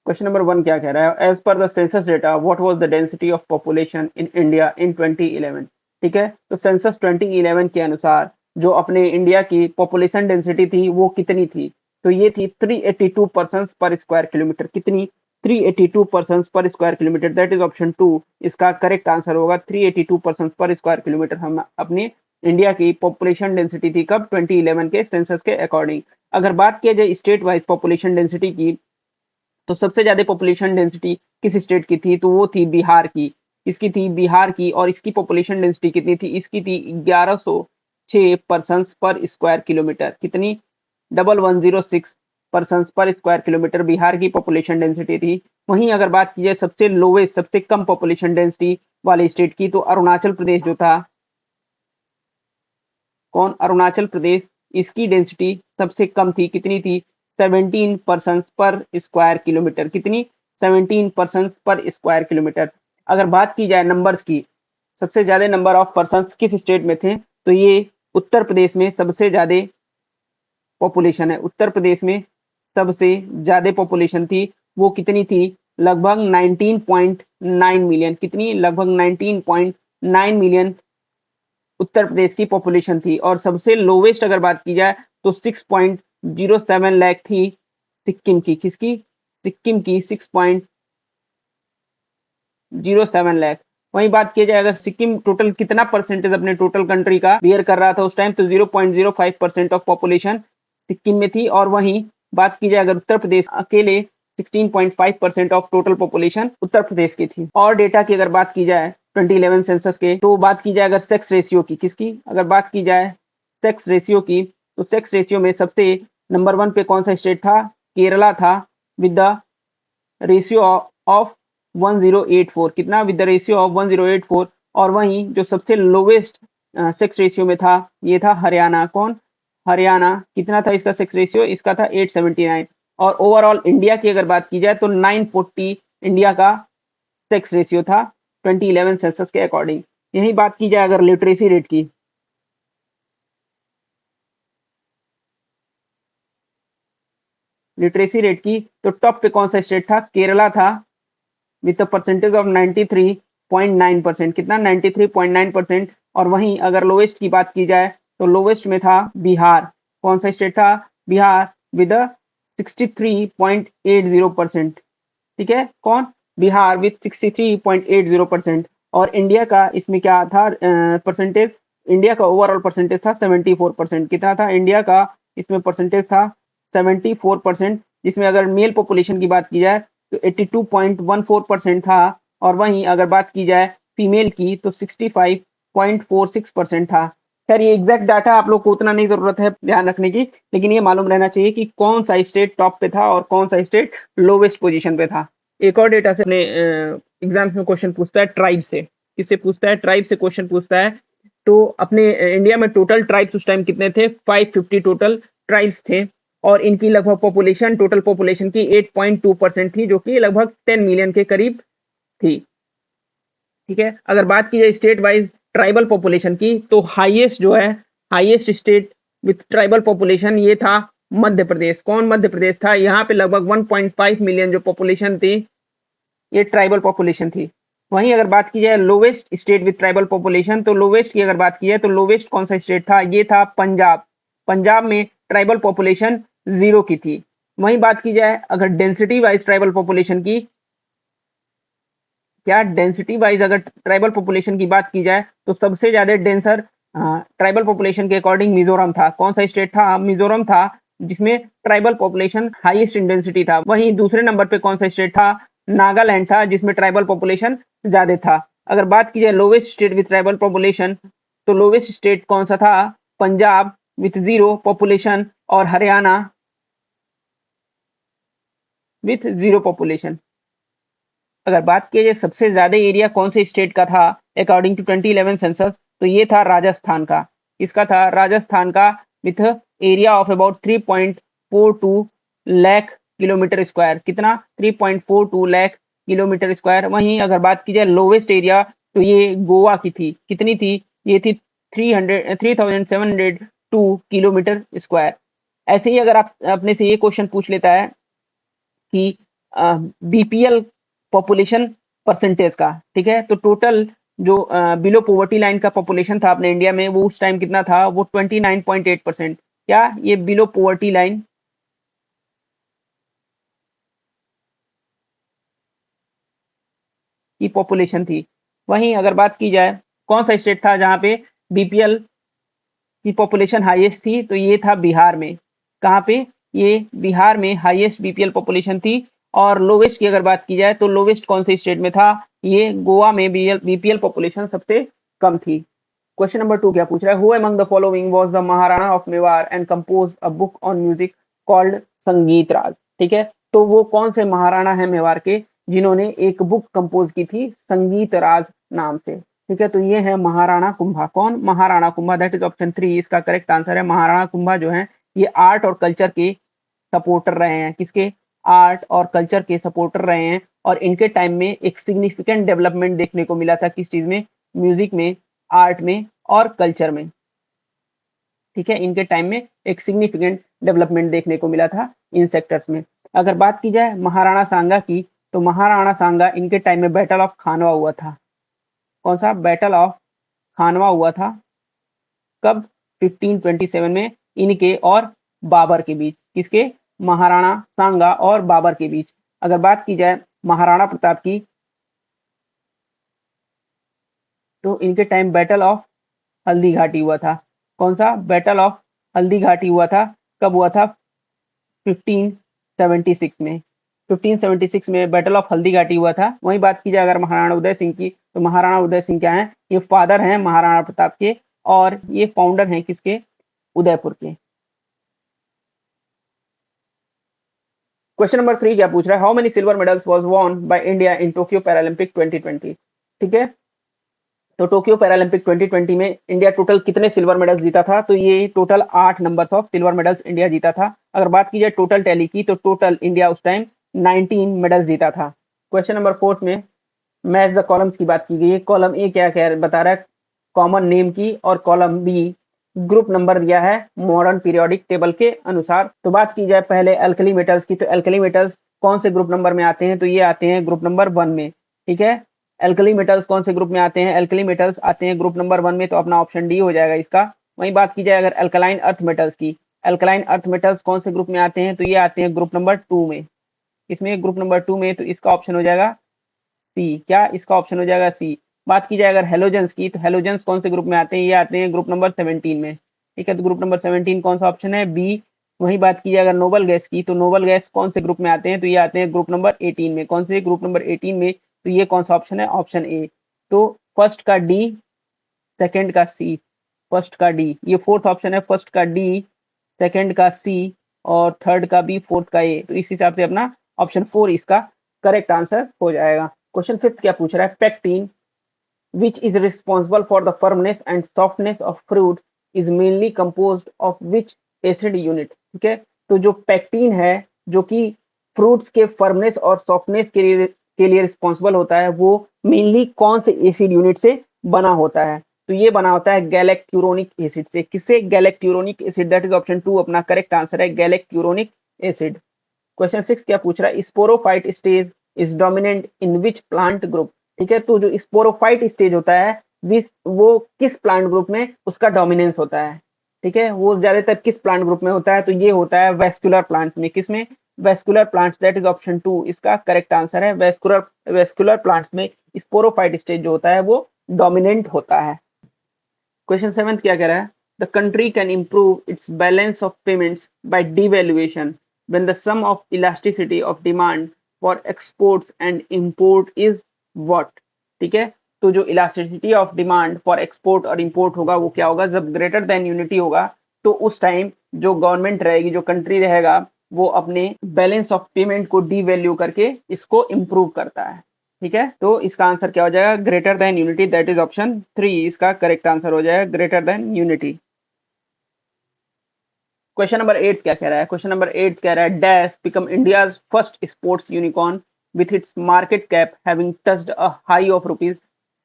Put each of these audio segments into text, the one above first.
Question number 1 क्या कह रहा है? As per the census data what was the density of population in India in 2011? ठीक है, तो सेंसस 2011 के अनुसार जो अपने इंडिया की पॉपुलेशन डेंसिटी थी वो कितनी थी? तो ये थी 382 पर्सन्स पर स्क्वायर किलोमीटर। कितनी? 382 पर्सन्स पर square kilometre. That is option 2 इसका करेक्ट आंसर होगा। 382 पर्सन्स पर स्क्वायर किलोमीटर हम अपनी इंडिया की पॉपुलेशन डेंसिटी थी कब? 2011 के सेंसस के अकॉर्डिंग। अगर बात किया जाए स्टेट वाइज पॉपुलेशन डेंसिटी की, तो सबसे ज्यादा पॉपुलेशन डेंसिटी किस स्टेट की थी? तो वो थी बिहार की। इसकी थी बिहार की, और इसकी पॉपुलेशन डेंसिटी कितनी थी? इसकी थी 1106 पर्सन्स पर स्क्वायर किलोमीटर। कितनी? 1106 पर्सन्स पर स्क्वायर किलोमीटर बिहार की पॉपुलेशन डेंसिटी थी। वहीं अगर बात की जाए सबसे लोवेस्ट, सबसे कम पॉपुलेशन डेंसिटी वाले स्टेट की, तो अरुणाचल प्रदेश जो था, कौन? अरुणाचल प्रदेश। इसकी डेंसिटी सबसे कम थी। कितनी थी? 17 पर्सन्स पर स्क्वायर किलोमीटर। कितनी? 17 पर्सन्स पर स्क्वायर किलोमीटर। अगर बात की जाए नंबर्स की, सबसे ज्यादा नंबर ऑफ पर्सन्स किस स्टेट में थे? तो ये उत्तर प्रदेश में सबसे ज्यादा पॉपुलेशन है। उत्तर प्रदेश में सबसे ज्यादा पॉपुलेशन थी। वो कितनी थी? लगभग 19.9 मिलियन। कितनी? लगभग 19.9 मिलियन उत्तर प्रदेश की पॉपुलेशन थी। और सबसे लोवेस्ट अगर बात की जाए तो 6.07 लाख थी सिक्किम की। किसकी? सिक्किम की 6.07 लाख। वहीं बात की जाए अगर सिक्किम टोटल कितना परसेंटेज अपने टोटल कंट्री का बियर कर रहा था उस टाइम, तो 0.05% ऑफ पॉपुलेशन सिक्किम में थी। और वहीं बात की जाए अगर उत्तर प्रदेश अकेले 16.5% of total population Uttar Pradesh की थी। और डेटा की अगर बात की जाए 2011 सेंसस के, तो बात की जाए अगर सेक्स रेशियो की, किसकी? अगर बात की जाए सेक्स रेशियो की, तो सेक्स रेशियो में सबसे नंबर 1 पे कौन सा स्टेट था? केरला था, विद द रेशियो ऑफ 1084। कितना? With the ratio of 1084। और वहीं जो सबसे लोवेस्ट सेक्स रेशियो में था, ये था हरियाणा। कौन? हरियाणा। कितना था इसका सेक्स रेशियो? इसका था 879। और ओवरऑल इंडिया की अगर बात की जाए तो 940 इंडिया का सेक्स रेशियो था 2011 सेंसस के अकॉर्डिंग। यही बात की जाए अगर लिटरेसी रेट की, लिटरेसी रेट की, तो टॉप पे कौन सा स्टेट था? केरला था, विद द परसेंटेज ऑफ 93.9%। कितना? 93.9%। और वहीं अगर लोवेस्ट की बात की जाए तो लोवेस्ट में था बिहार। कौन सा स्टेट था? बिहार, विद 63.80%। ठीक है, कौन? बिहार विथ 63.80%। और इंडिया का इसमें क्या था परसेंटेज? इंडिया का ओवरऑल परसेंटेज था 74%। कितना था इंडिया का इसमें परसेंटेज? था 74%। जिसमें अगर मेल पॉपुलेशन की बात की जाए तो 82.14% था। और वहीं अगर बात की जाए फीमेल की तो 65.46% था। खैर ये एग्जैक्ट डाटा आप लोग को उतना नहीं जरूरत है ध्यान रखने की, लेकिन ये मालूम रहना चाहिए कि कौन सा स्टेट टॉप पे था और कौन सा स्टेट लोवेस्ट पोजीशन पे था। एक और डेटा से अपने एग्जाम्स में क्वेश्चन पूछता है ट्राइब से। किससे पूछता है? ट्राइब से क्वेश्चन पूछता है। तो अपने इंडिया में टोटल ट्राइब्स उस टाइम कितने थे? 550 टोटल ट्राइब्स थे। और इनकी लगभग पॉपुलेशन, टोटल पॉपुलेशन की 8.2% थी, जो कि लगभग 10 मिलियन के करीब थी। ठीक है, अगर बात की जाए स्टेट वाइज ट्राइबल पॉपुलेशन की, तो हाईएस्ट जो है, highest state with tribal population ये था मध्य प्रदेश। कौन? मध्य प्रदेश था। यहाँ पे लगभग 1.5 मिलियन जो पॉपुलेशन थी, ये ट्राइबल पॉपुलेशन थी। वहीं अगर बात की जाए lowest state with tribal population, तो लोवेस्ट की अगर बात की जाए तो लोवेस्ट कौन सा स्टेट था? ये था पंजाब। पंजाब में ट्राइबल पॉपुलेशन 0 की थी। वहीं बात की जाए अगर डेंसिटी वाइज ट्राइबल पॉपुलेशन की, क्या डेंसिटी वाइज अगर ट्राइबल पॉपुलेशन की बात की जाए तो सबसे ज्यादा डेंसर ट्राइबल पॉपुलेशन के अकॉर्डिंग मिजोरम था। कौन सा स्टेट था? मिजोरम था, जिसमें tribal population highest in density था। वहीं दूसरे नंबर पे कौन सा स्टेट था? नागालैंड था, जिसमें ट्राइबल पॉपुलेशन ज्यादा था। अगर बात की जाए lowest state with tribal population, तो लोवेस्ट स्टेट कौन सा था? पंजाब विथ 0 पॉपुलेशन, और हरियाणा विथ 0 पॉपुलेशन। अगर बात की जाए सबसे ज्यादा एरिया कौन से स्टेट का था अकॉर्डिंग टू 2011 सेंसस, तो ये था राजस्थान का। इसका था राजस्थान का, with area of about 3.42 lakh kilometre square. कितना? 3.42 लाख किलोमीटर स्क्वायर। वहीं अगर बात की जाए लोवेस्ट एरिया, तो ये गोवा की थी। कितनी थी? ये थी 3702 किलोमीटर स्क्वायर। ऐसे ही अगर आप अपने से ये क्वेश्चन पूछ लेता है कि बीपीएल पॉपुलेशन परसेंटेज का, ठीक है। तो टोटल जो बिलो पॉवर्टी लाइन का पॉपुलेशन था अपने इंडिया में, वो उस टाइम कितना था, वो 29.8%। क्या ये बिलो पॉवर्टी लाइन की पॉपुलेशन थी। वहीं अगर बात की जाए कौन सा स्टेट था जहां पे बीपीएल की पॉपुलेशन हाईएस्ट थी, तो ये था बिहार में। कहाँ पे, ये बिहार में हाईएस्ट बीपीएल पॉपुलेशन थी। और लोवेस्ट की अगर बात की जाए तो लोवेस्ट कौन से स्टेट में था, ये गोवा में बीपीएल पॉपुलेशन सबसे कम थी। क्वेश्चन नंबर 2 क्या पूछ रहा है, who among the following was the Maharana of Mewar and composed a book on music called संगीत राज। ठीक है, तो वो कौन से महाराणा है मेवाड़ के जिन्होंने एक बुक कंपोज की थी संगीत राज नाम से। ठीक है, तो ये है महाराणा कुंभा। कौन, Maharana Kumbha, that is option 3 इसका करेक्ट आंसर है। महाराणा कुंभा जो है ये आर्ट और कल्चर के सपोर्टर रहे हैं, किसके, आर्ट और कल्चर के सपोर्टर रहे हैं। और इनके टाइम में एक सिग्निफिकेंट डेवलपमेंट देखने को मिला था, किस चीज में, म्यूजिक में, आर्ट में और कल्चर में। ठीक है, इनके टाइम में एक सिग्निफिकेंट डेवलपमेंट देखने को मिला था इन सेक्टर्स में। अगर बात की जाए महाराणा सांगा की, तो महाराणा सांगा इनके टाइम में बैटल ऑफ खानवा हुआ था। कौन सा, बैटल ऑफ खानवा हुआ था, कब, 1527 में, इनके और बाबर के बीच। किसके, महाराणा सांगा और बाबर के बीच। अगर बात की जाए महाराणा प्रताप की, तो इनके time battle of Haldi Ghati हुआ था। कौन सा, बैटल ऑफ हल्दी घाटी हुआ था, कब हुआ था, 1576 में। 1576 में बैटल ऑफ हल्दी घाटी हुआ था। वहीं बात की जाए अगर महाराणा उदय सिंह की, तो महाराणा उदय सिंह क्या है, ये फादर हैं महाराणा प्रताप के, और ये फाउंडर हैं किसके, उदयपुर के। क्वेश्चन नंबर 3 क्या पूछ रहा है, how many silver medals was won by India in Tokyo Paralympic 2020। ठीक है, तो टोक्यो पैरालंपिक 2020 में इंडिया टोटल कितने सिल्वर मेडल्स जीता था, तो ये total 8 numbers of silver medals India जीता था। अगर बात की जाए टोटल टैली की, तो टोटल इंडिया उस टाइम 19 मेडल्स जीता था। क्वेश्चन नंबर 4 में मैच द कॉलम्स की बात की गई है। कॉलम ए क्या कह बता रहा है, कॉमन नेम की, और कॉलम बी ग्रुप नंबर दिया है मॉडर्न पीरियोडिक टेबल के अनुसार। तो बात की जाए पहले एल्कली मेटल्स की, तो एल्कली मेटल्स कौन से ग्रुप नंबर में आते हैं, तो ये आते हैं ग्रुप नंबर 1 में। ठीक है, एल्कली मेटल्स कौन से ग्रुप में आते हैं, एल्कली मेटल्स आते हैं ग्रुप नंबर 1 में, तो अपना ऑप्शन डी हो जाएगा इसका। वहीं बात की जाए अगर अल्कलाइन अर्थ मेटल्स की, अल्कलाइन अर्थ मेटल्स कौन से ग्रुप में आते हैं, तो ये आते हैं ग्रुप नंबर 2 में। इसमें ग्रुप नंबर 2 में, तो इसका ऑप्शन हो जाएगा सी। क्या, इसका ऑप्शन हो जाएगा सी। बात की जाए अगर हेलोजेंस की, तो हेलोजेंस कौन से ग्रुप में आते हैं, ये आते हैं ग्रुप नंबर 17 में। ठीक है, तो ग्रुप नंबर 17 कौन सा ऑप्शन है, बी। वहीं बात की जाए अगर नोबल गैस की, तो नोबल गैस कौन से ग्रुप में आते हैं, तो ये आते हैं ग्रुप नंबर 18 में। कौन से, ग्रुप नंबर 18 में, तो ये कौन सा ऑप्शन है, ऑप्शन ए। तो फर्स्ट का डी, सेकंड का सी, फर्स्ट का डी, ये फोर्थ ऑप्शन है, फर्स्ट का डी, सेकंड का सी, और थर्ड का बी, फोर्थ का ए। तो इस हिसाब से अपना ऑप्शन 4 इसका करेक्ट आंसर हो जाएगा। क्वेश्चन 5 क्या पूछ रहा है, pectin which is responsible for the firmness and softness of fruit is mainly composed of which acid unit। ठीक है, तो जो पेक्टिन है जो कि फ्रूट्स के फर्मनेस और सॉफ्टनेस के लिए रिस्पॉन्सिबल होता है, वो मेनली कौन से एसिड यूनिट से बना होता है, तो ये बना होता है गैलेक्ट्यूरोनिक एसिड से। किससे, गैलेक्ट्यूरोनिक एसिड, दैट इज ऑप्शन 2 अपना करेक्ट आंसर है, गैलेक्ट्यूरोनिक एसिड। क्वेश्चन 6 क्या पूछ रहा है, sporophyte stage is dominant in which plant group. ठीक है, तो जो स्पोरोफाइट स्टेज होता है वो किस प्लांट ग्रुप में उसका डोमिनेंस होता है। ठीक है, वो ज्यादातर किस प्लांट ग्रुप में होता है, तो ये होता है वेस्कुलर प्लांट्स में। किसमें, vascular plants, that is option 2 इसका करेक्ट आंसर है। वेस्कुलर प्लांट्स में स्पोरोफाइट स्टेज जो होता है वो डोमिनेंट होता है। क्वेश्चन 7 क्या कह रहा है, the country can improve its balance of payments by devaluation when the sum of elasticity of demand for exports and import is what। ठीक है, तो जो elasticity of demand for export और इंपोर्ट होगा वो क्या होगा, जब ग्रेटर देन यूनिटी होगा, तो उस टाइम जो गवर्नमेंट रहेगी, जो कंट्री रहेगा, वो अपने बैलेंस ऑफ पेमेंट को डीवैल्यू करके इसको इंप्रूव करता है। ठीक है, तो इसका आंसर क्या हो जाएगा, greater than unity, that is option 3 इसका करेक्ट आंसर हो जाएगा, greater than unity. Question number 8 क्या कह रहा है, क्वेश्चन नंबर 8 कह रहा है, dash become India's first sports unicorn with its market cap having touched a high of rupees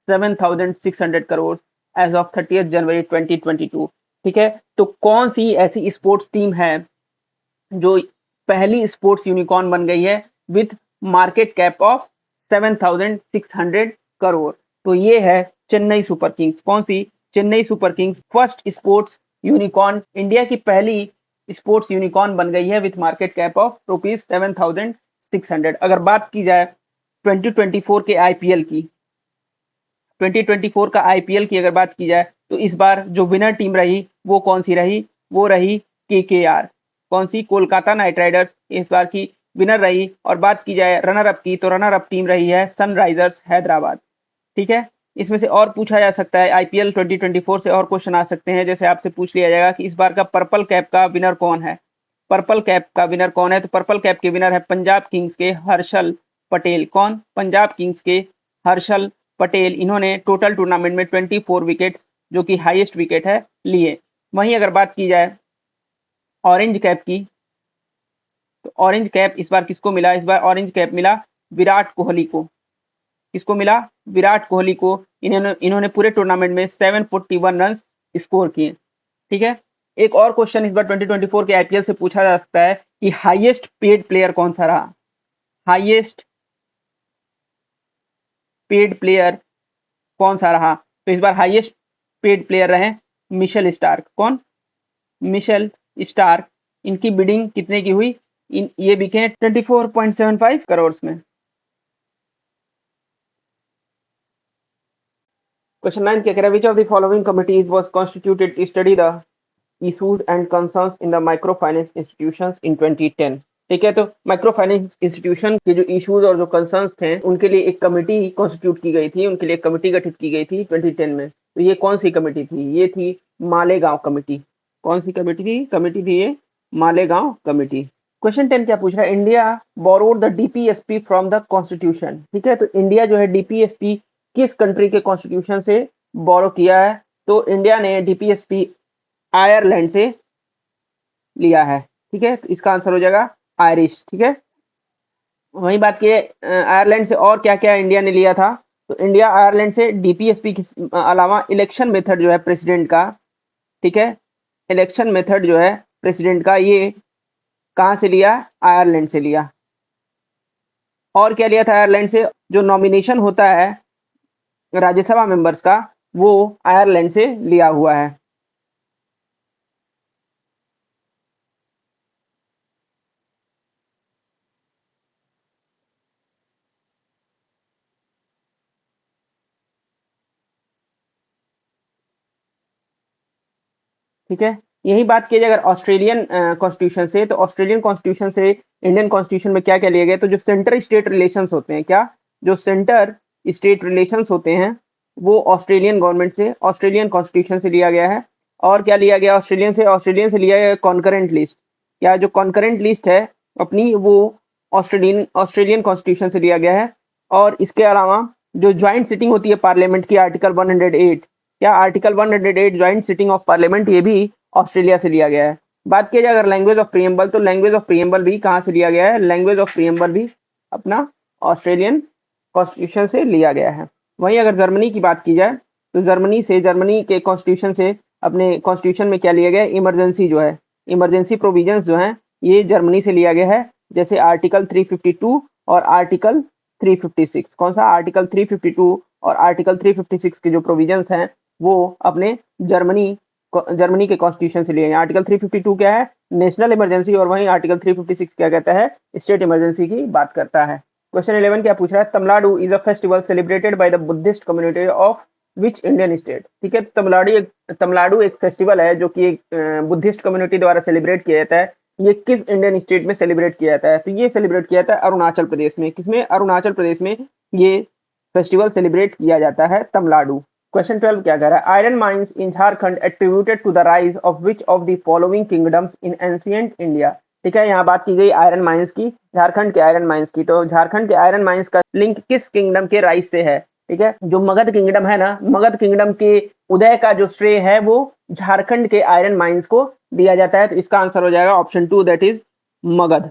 7,600 crores as of 30th January 2022। ठीक है, तो कौन सी ऐसी स्पोर्ट्स टीम है जो पहली स्पोर्ट्स यूनिकॉर्न बन गई है with market cap of 7,600 crore. तो ये है चेन्नई सुपर किंग्स। कौन सी? Chennai Super Kings first sports unicorn, India की पहली स्पोर्ट्स यूनिकॉर्न बन गई है विथ मार्केट कैप ऑफ ₹7,600। अगर बात की जाए 2024 के आईपीएल की, 2024 का आईपीएल की अगर बात की जाए तो इस बार जो विनर टीम रही वो कौन सी रही? वो रही केकेआर। कौन सी? कोलकाता नाइट राइडर्स इस बार की विनर रही। और बात की जाए रनर अप की तो रनर अप टीम रही है सनराइजर्स हैदराबाद। ठीक है, इसमें से और पूछा जा सकता है, आईपीएल 2024 से और क्वेश्चन आ सकते हैं। जैसे आपसे पूछ लिया जाएगा कि इस बार का पर्पल कैप का विनर कौन है? पर्पल कैप का विनर कौन है? तो पर्पल कैप के विनर है पंजाब किंग्स के हर्षल पटेल। कौन? पंजाब किंग्स के हर्षल पटेल। इन्होंने टोटल टूर्नामेंट में 24 विकेट्स, जो कि हाईएस्ट विकेट है, लिए। वहीं अगर बात की जाए ऑरेंज कैप की, तो ऑरेंज कैप इस बार किसको मिला? इस बार ऑरेंज कैप मिला विराट कोहली को। किसको मिला? विराट कोहली को। इन्होंने पूरे टूर्नामेंट में 741 रन स्कोर किए। ठीक है, एक और क्वेश्चन इस बार 2024 के आईपीएल से पूछा जा सकता है कि हाईएस्ट पेड प्लेयर कौन सा रहा? हाईएस्ट पेड प्लेयर कौन सा रहा? तो इस बार हाईएस्ट पेड प्लेयर रहे मिशेल स्टार्क। कौन? Mitchell Starc. इनकी बिडिंग कितने की हुई? ये बिके 24.75 करोड़ में। क्वेश्चन 9 क्या कह रहा है? Which of the following committees was constituted to study the issues and concerns in the micro finance institutions in 2010? ठीक है, तो माइक्रो फाइनेंस इंस्टीट्यूशन के जो इश्यूज और जो कंसर्न्स थे उनके लिए एक कमेटी कॉन्स्टिट्यूट की गई थी, उनके लिए एक कमेटी गठित की गई थी 2010 में। तो ये कौन सी कमेटी थी? ये थी मालेगांव कमेटी। कौन सी कमेटी थी? कमेटी थी ये मालेगांव कमेटी। क्वेश्चन 10 क्या पूछ रहा है? India borrowed the DPSP from the constitution. ठीक है, तो इंडिया जो है डीपीएसपी किस कंट्री के कॉन्स्टिट्यूशन से बोरो किया है? तो इंडिया ने डीपीएसपी आयरलैंड से लिया है। ठीक है, तो इसका आंसर हो जाएगा आयरिश। ठीक है, वही बात की आयरलैंड से और क्या क्या इंडिया ने लिया था? तो इंडिया आयरलैंड से डीपीएसपी के अलावा इलेक्शन मेथड जो है प्रेसिडेंट का, ठीक है, इलेक्शन मेथड जो है प्रेसिडेंट का, ये कहाँ से लिया? आयरलैंड से लिया। और क्या लिया था आयरलैंड से? जो नॉमिनेशन होता है राज्यसभा मेंबर्स का, वो आयरलैंड से लिया हुआ है। ठीक है, यही बात की जाए अगर ऑस्ट्रेलियन कॉन्स्टिट्यूशन से, तो ऑस्ट्रेलियन कॉन्स्टिट्यूशन से इंडियन कॉन्स्टिट्यूशन में क्या क्या लिए गए? तो जो सेंटर स्टेट रिलेशंस होते हैं, क्या जो सेंटर स्टेट रिलेशंस होते हैं वो ऑस्ट्रेलियन गवर्नमेंट से, ऑस्ट्रेलियन कॉन्स्टिट्यूशन से लिया गया है। और क्या लिया गया ऑस्ट्रेलियन से? ऑस्ट्रेलियन से लिया गया कॉन्करेंट लिस्ट। क्या जो कॉन्करेंट लिस्ट है अपनी, वो ऑस्ट्रेलियन कॉन्स्टिट्यूशन से लिया गया है। और इसके अलावा जो ज्वाइंट सिटिंग होती है पार्लियामेंट की, आर्टिकल 108, क्या article 108 joint sitting of parliament, ये भी ऑस्ट्रेलिया से लिया गया है। बात की जाए अगर लैंग्वेज ऑफ प्रीएम्बल, तो लैंग्वेज ऑफ प्रीएम्बल भी कहाँ से लिया गया है? लैंग्वेज ऑफ प्रीएम्बल भी अपना ऑस्ट्रेलियन कॉन्स्टिट्यूशन से लिया गया है। वहीं अगर जर्मनी की बात की जाए, तो जर्मनी के कॉन्स्टिट्यूशन से, अपने कॉन्स्टिट्यूशन में क्या लिया गया? इमरजेंसी जो है, इमरजेंसी प्रोविजंस जो हैं, ये जर्मनी से लिया गया है। जैसे आर्टिकल 352 और आर्टिकल 356। कौन सा? आर्टिकल 352 और आर्टिकल 356 के जो प्रोविजंस हैं वो अपने जर्मनी के कॉन्स्टिट्यूशन से लिए हैं। आर्टिकल 352 क्या है? National emergency. और वहीं आर्टिकल 356 क्या कहता है? स्टेट इमरजेंसी की बात करता है। क्वेश्चन 11 क्या पूछ रहा है? Tamil Nadu is a festival celebrated by the Buddhist community of which Indian state? ठीक है, तमिलनाडु एक फेस्टिवल है जो कि एक बुद्धिस्ट कम्युनिटी द्वारा सेलिब्रेट किया जाता है। ये किस इंडियन स्टेट में सेलिब्रेट किया जाता है? तो ये सेलिब्रेट किया जाता है अरुणाचल प्रदेश में। किसमें? अरुणाचल प्रदेश में ये फेस्टिवल सेलिब्रेट किया जाता है, तमिलनाडु। क्वेश्चन 12 क्या कह रहा है? Iron mines in Jharkhand attributed to the rise of which of the following kingdoms in ancient India? ठीक है, यहाँ बात की गई आयरन माइंस की, झारखंड के आयरन माइंस की। तो झारखंड के आयरन माइंस का लिंक किस किंगडम के राइज से है? ठीक है, जो मगध किंगडम है ना, मगध किंगडम के उदय का जो श्रेय है वो झारखंड के आयरन माइंस को दिया जाता है। तो इसका आंसर हो जाएगा option 2, that is Magadh.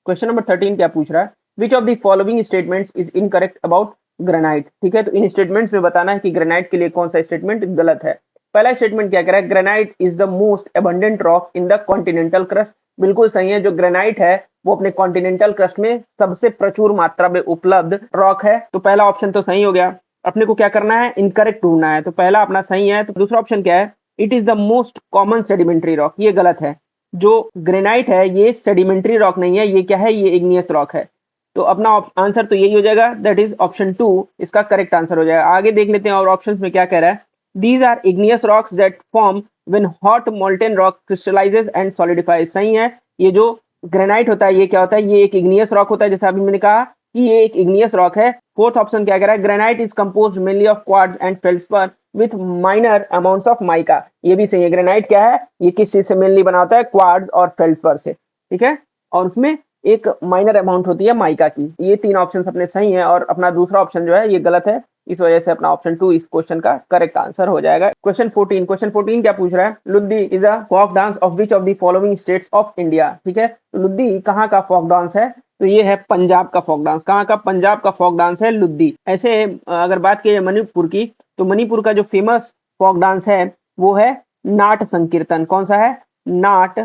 Question number 13 क्या पूछ रहा है? Which of the following statements is incorrect about granite? ठीक है, तो इन स्टेटमेंट्स में बताना है कि ग्रेनाइट के लिए कौन सा स्टेटमेंट गलत है। पहला स्टेटमेंट क्या कह रहा है? Granite is the most abundant rock in the continental crust. बिल्कुल सही है, जो ग्रेनाइट है वो अपने कॉन्टिनेंटल क्रस्ट में सबसे प्रचुर मात्रा में उपलब्ध रॉक है। तो पहला ऑप्शन तो सही हो गया। अपने को क्या करना है, इनकरेक्ट ढूंढना है। तो पहला अपना सही है। तो दूसरा ऑप्शन क्या है, it is the most common sedimentary rock, ये गलत है। जो ग्रेनाइट है ये सेडिमेंट्री रॉक नहीं है, ये क्या है, ये इग्नियस रॉक है। तो अपना आंसर तो यही हो जाएगा, दैट इज ऑप्शन 2 इसका करेक्ट आंसर हो जाएगा। आगे देख लेते हैं और ऑप्शंस में क्या कह रहा है। These are igneous rocks that form when hot molten rock crystallises and solidifies. सही है, ये जो ग्रेनाइट होता है ये क्या होता है, ये एक इग्नियस रॉक होता है, जैसा अभी मैंने कहा कि ये एक इग्नियस रॉक है। फोर्थ ऑप्शन क्या कह रहा है, granite is composed mainly of quartz and feldspar with minor amounts of mica. ये भी सही है। ग्रेनाइट क्या है, ये किस चीज से मेनली बना होता है, क्वार्ट्ज और फेल्डस्पार से, ठीक है, और उसमें एक माइनर अमाउंट होती है माइका की। ये तीन ऑप्शन अपने सही है और अपना दूसरा ऑप्शन जो है ये गलत है। इस वजह से अपना ऑप्शन 2 इस क्वेश्चन का करेक्ट आंसर हो जाएगा। क्वेश्चन 14 क्या पूछ रहा है, Luddi is a folk dance of which of the following states of India. ठीक है, तो लुद्दी कहाँ का फोक डांस है, तो ये है पंजाब का फोक डांस। कहाँ का, पंजाब का फोक डांस है लुद्दी। ऐसे अगर बात की जाए मणिपुर की, तो मणिपुर का जो फेमस फोक डांस है वो है नाट संकीर्तन। कौन सा है, नाट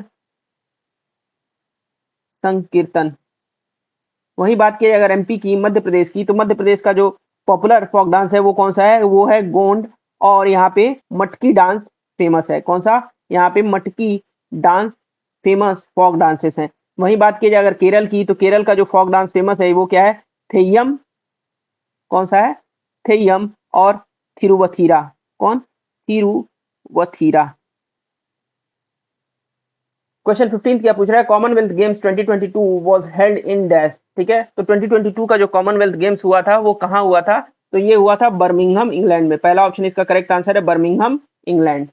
संकीर्तन। वही बात की अगर एमपी की, मध्य प्रदेश की, तो मध्य प्रदेश का जो पॉपुलर फोक डांस है वो कौन सा है, वो है गोंड। और यहाँ पे मटकी डांस फेमस है। कौन सा, यहाँ पे मटकी डांस फेमस फोक डांसेस हैं। वही बात की जाए अगर केरल की, तो केरल का जो फोक डांस फेमस है वो क्या है, थेयम। कौन सा है, थेयम और थिरुवथीरा। कौन, थिरुवथीरा। क्वेश्चन 15 क्या पूछ रहा है, Commonwealth games 2022 was held in dash. ठीक है, तो 2022 का जो कॉमनवेल्थ गेम्स हुआ था वो कहाँ हुआ था, तो ये हुआ था बर्मिंघम इंग्लैंड में। पहला ऑप्शन इसका करेक्ट आंसर है बर्मिंघम इंग्लैंड।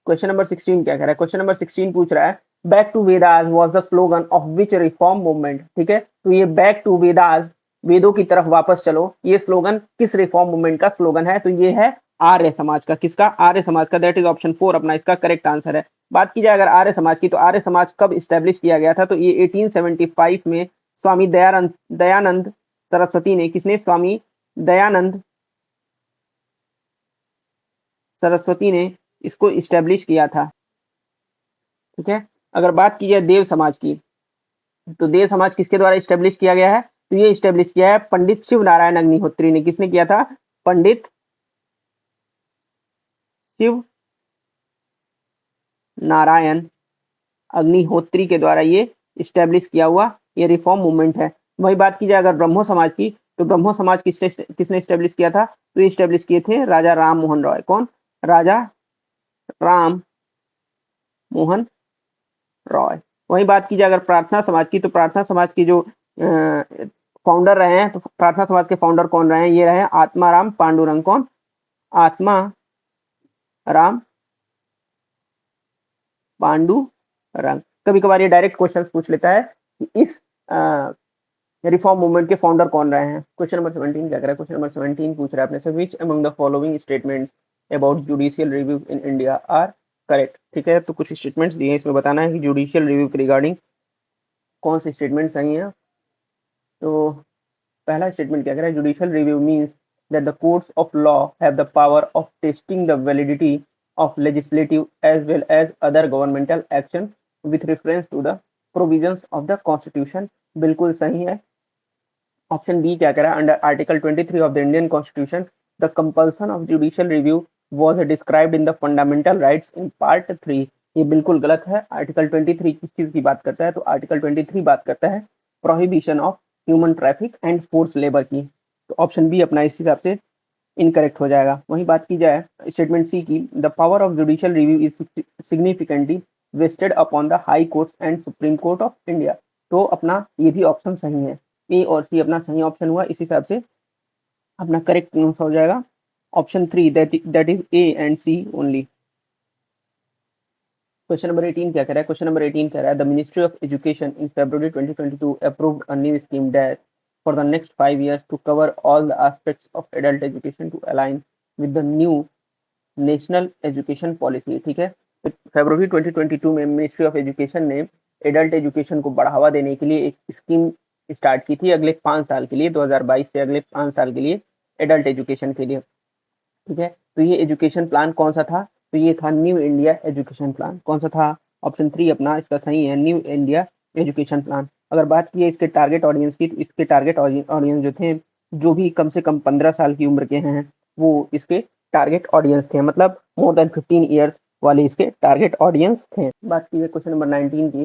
क्वेश्चन नंबर 16 क्या कह रहा है, क्वेश्चन नंबर 16 पूछ रहा है back to Vedas was the slogan of which reform movement. ठीक है, तो ये बैक टू वेदास, वेदों की तरफ वापस चलो, ये स्लोगन किस रिफॉर्म मूवमेंट का स्लोगन है, तो ये है आर्य समाज का। किसका, आर्य समाज का। दैट इज ऑप्शन 4 अपना इसका करेक्ट आंसर है। बात की जाए अगर आर्य समाज की, तो आर्य समाज कब स्टैब्लिश किया गया था, तो ये 1875 में स्वामी दयानंद सरस्वती ने, किसने, स्वामी दयानंद सरस्वती ने इसको स्टैब्लिश किया था। ठीक है, अगर बात की जाए देव समाज की, तो देव समाज किसके द्वारा स्टैब्लिश किया गया है, तो ये स्टैब्लिश किया है पंडित शिव नारायण अग्निहोत्री ने। किसने किया था, पंडित शिव नारायण अग्निहोत्री के द्वारा ये स्टैब्लिश किया हुआ ये रिफॉर्म मूवमेंट है। वही बात की जाए अगर ब्रह्मो समाज की, तो ब्रह्मो समाज किसने स्टैब्लिश किया था, तो ये स्टैब्लिश किए थे राजा राम मोहन रॉय। कौन, राजा राम मोहन रॉय। वही बात की जाए अगर प्रार्थना समाज की, तो प्रार्थना समाज की जो फाउंडर रहे हैं, तो प्रार्थना समाज के फाउंडर कौन रहे हैं, ये रहे आत्माराम पांडुरंग। कौन, आत्मा राम पांडुरंग। कभी कभार ये डायरेक्ट क्वेश्चंस पूछ लेता है कि इस रिफॉर्म मूवमेंट के फाउंडर कौन रहे हैं। क्वेश्चन नंबर 17 क्या कर रहा है, क्वेश्चन नंबर 17 पूछ रहा है अपने से which among the following statements about judicial review in India are correct. ठीक है, तो कुछ स्टेटमेंट्स दिए हैं, इसमें बताना है कि जुडिशियल रिव्यू के रिगार्डिंग कौन से स्टेटमेंट सही है। तो पहला स्टेटमेंट क्या कह रहा है, judicial review means that the courts of law have the power of testing the validity of legislative as well as other governmental action with reference to the provisions of the constitution। बिल्कुल सही है। Option B क्या कह रहा है, under article 23 of the Indian constitution the compulsion of judicial review was described in the fundamental rights in part 3। ये बिल्कुल गलत है। आर्टिकल 23 किस चीज की बात करता है, तो आर्टिकल 23 बात करता है prohibition of human traffic and force labour की। तो ऑप्शन बी अपना इस हिसाब से इनकरेक्ट हो जाएगा। वहीं बात की जाए स्टेटमेंट सी की, the power of judicial review is significantly vested upon the high courts and supreme court of India. तो अपना ये भी ऑप्शन सही है, ए और सी अपना सही ऑप्शन हुआ। इस हिसाब से अपना करेक्ट आंसर हो जाएगा option 3 that is A and C only. Question number 18 क्या कह रहा है, क्वेश्चन नंबर 18 कह रहा है the ministry of education in February 2022 approved a new scheme dash for the next 5 years to cover all the aspects of adult education to align with the new national education policy। ठीक है, तो फरवरी 2022 में ministry of education ने adult education को बढ़ावा देने के लिए एक स्कीम स्टार्ट की थी अगले 5 साल के लिए, 2022 से अगले 5 साल के लिए एडल्ट एजुकेशन के लिए। ठीक है, तो ये एजुकेशन प्लान कौन सा था, तो ये था न्यू इंडिया एजुकेशन प्लान। कौन सा था, ऑप्शन 3 अपना इसका सही है, न्यू इंडिया एजुकेशन प्लान। अगर बात की है इसके टारगेट ऑडियंस की, तो इसके टारगेट ऑडियंस जो थे, जो भी कम से कम 15 साल की उम्र के हैं, वो इसके टारगेट ऑडियंस थे, मतलब मोर देन 15 ईयर्स वाले इसके टारगेट ऑडियंस थे। बात की है क्वेश्चन नंबर 19 की,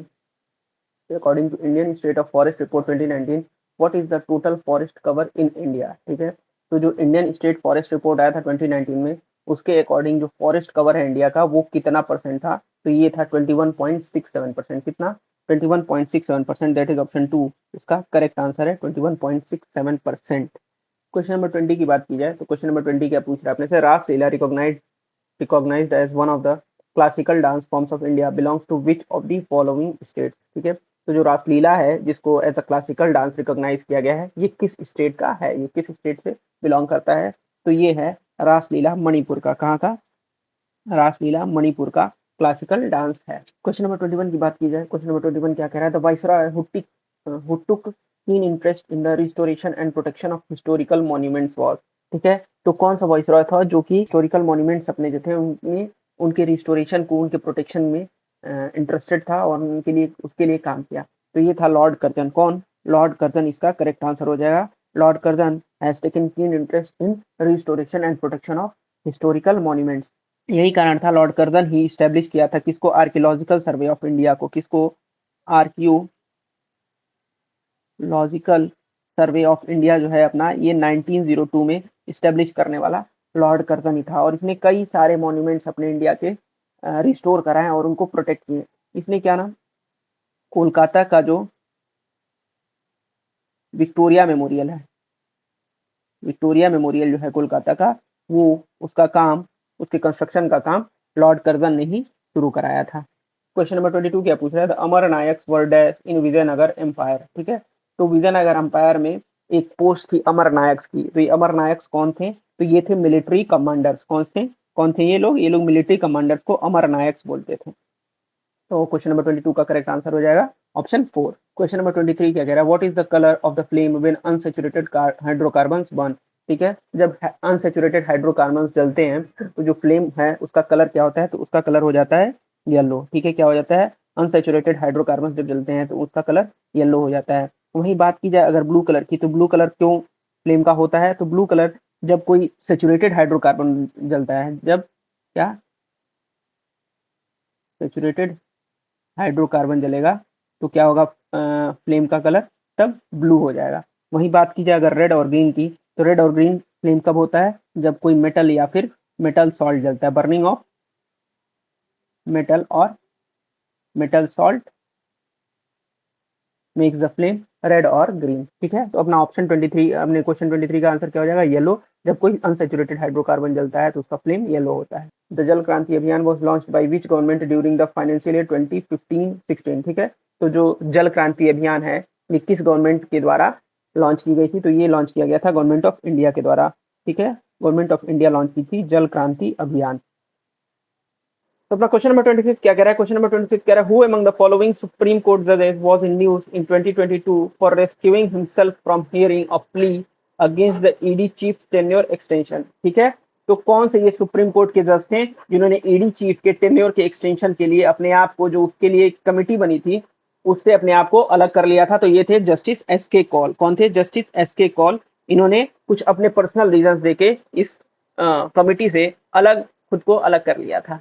according to Indian state of forest report 2019, what is the total forest cover in India. ठीक है, तो जो इंडियन स्टेट फॉरेस्ट रिपोर्ट आया था 2019 में, उसके अकॉर्डिंग जो फॉरेस्ट कवर है इंडिया का वो कितना परसेंट था, तो ये था 21.67%। कितना? 21.67%, दैट इज ऑप्शन 2 इसका करेक्ट आंसर है, 21.67%। क्वेश्चन नंबर 20 की बात की जाए तो क्वेश्चन नंबर 20 क्या पूछ रहा है अपने से, रासलीला recognized as one of the classical dance forms of India belongs to which of the following states। ठीक है, तो जो रासलीला है जिसको as a classical dance recognise किया गया है, ये किस स्टेट का है, ये किस स्टेट से बिलोंग करता है, तो ये है रासलीला मणिपुर का। कहाँ का? रासलीला मणिपुर का क्लासिकल डांस है। क्वेश्चन नंबर 21 की बात की जाए, क्वेश्चन नंबर 21 क्या कह रहा है, the viceroy who took keen interest in the restoration and protection of historical monuments was। ठीक है, तो कौन सा वाइसरॉय था जो कि हिस्टोरिकल मॉन्यूमेंट्स अपने जो थे उनमें, उनके रिस्टोरेशन को, उनके प्रोटेक्शन में इंटरेस्टेड था और उनके लिए, उसके लिए काम किया, तो ये था लॉर्ड कर्जन। कौन? लॉर्ड कर्जन इसका करेक्ट आंसर हो जाएगा। Lord Curzon has taken keen interest in restoration and protection of historical monuments. यही कारण था लॉर्ड कर्जन ही स्टैब्लिश किया था किसको? आर्कियोलॉजिकल सर्वे ऑफ इंडिया को। किसको? आर्कियोलॉजिकल सर्वे ऑफ इंडिया जो है अपना, ये 1902 में स्टैब्लिश करने वाला लॉर्ड कर्जन ही था, और इसने कई सारे मॉन्यूमेंट्स अपने इंडिया के रिस्टोर कराए और उनको प्रोटेक्ट किए। इसने क्या ना, कोलकाता का जो विक्टोरिया मेमोरियल है, विक्टोरिया मेमोरियल जो है कोलकाता का, वो उसका काम, उसके कंस्ट्रक्शन का काम लॉर्ड कर्जन ने ही शुरू कराया था। क्वेश्चन नंबर 22 क्या पूछ रहा है, the Amar Nayaks were dash in Vijayanagar empire. ठीक है, तो विजयनगर एम्पायर में एक पोस्ट थी अमर नायक्स की, तो ये अमर नायक्स कौन थे, तो ये थे मिलिट्री कमांडर्स। कौन थे ये लोग? ये लोग मिलिट्री कमांडर्स को अमर नायक्स बोलते थे। तो क्वेश्चन नंबर 22 का करेक्ट आंसर हो जाएगा ऑप्शन 4। क्वेश्चन नंबर 23 क्या कह रहा है, what is the colour of the flame when unsaturated hydrocarbons burn. ठीक है, जब अनसैचुरेटेड हाइड्रोकार्बन्स जलते हैं तो जो फ्लेम है उसका कलर क्या होता है, तो उसका कलर हो जाता है येलो। ठीक है, क्या हो जाता है? अनसैचुरेटेड हाइड्रोकार्बन्स जब जलते हैं तो उसका कलर येलो हो जाता है। वहीं बात की जाए अगर ब्लू कलर की, तो ब्लू कलर क्यों फ्लेम का होता है, तो ब्लू कलर जब कोई सैचुरेटेड हाइड्रोकार्बन जलता है, जब क्या सैचुरेटेड हाइड्रोकार्बन जलेगा तो क्या होगा, फ्लेम का कलर तब ब्लू हो जाएगा। वहीं बात की जाए अगर रेड और ग्रीन की, तो रेड और ग्रीन फ्लेम कब होता है, जब कोई मेटल या फिर मेटल सॉल्ट जलता है, बर्निंग ऑफ मेटल और metal salt makes the flame red और ग्रीन। ठीक है, तो अपना ऑप्शन 23, अपने क्वेश्चन 23 का आंसर क्या हो जाएगा, येलो। जब कोई अनसैचुरेटेड हाइड्रोकार्बन जलता है तो उसका फ्लेम येलो होता है। द जल क्रांति अभियान was launched by which government during the financial year 2015-16। ठीक है, तो जो जल क्रांति अभियान है ये किस गवर्नमेंट के द्वारा लॉन्च की गई थी, तो ये लॉन्च किया गया था गवर्नमेंट ऑफ इंडिया के द्वारा। ठीक है, गवर्नमेंट ऑफ इंडिया लॉन्च की थी जल क्रांति अभियान। तो अपना क्वेश्चन नंबर 25 क्या कह रहा है, क्वेश्चन नंबर 25 कह रहा है, who among the following supreme court जजेस was in news in 2022 for rescuing himself from hearing a plea against the ED chief tenure extension. ठीक है, तो कौन से ये सुप्रीम कोर्ट के जज थे जिन्होंने ईडी चीफ के टेन्योर के एक्सटेंशन के लिए अपने आप को, जो उसके लिए एक कमिटी बनी थी उससे अपने आप को अलग कर लिया था, तो ये थे जस्टिस एस के कौल। कौन थे? जस्टिस एस के कौल। इन्होंने कुछ अपने पर्सनल रीजंस देके इस कमिटी से अलग, खुद को अलग कर लिया था।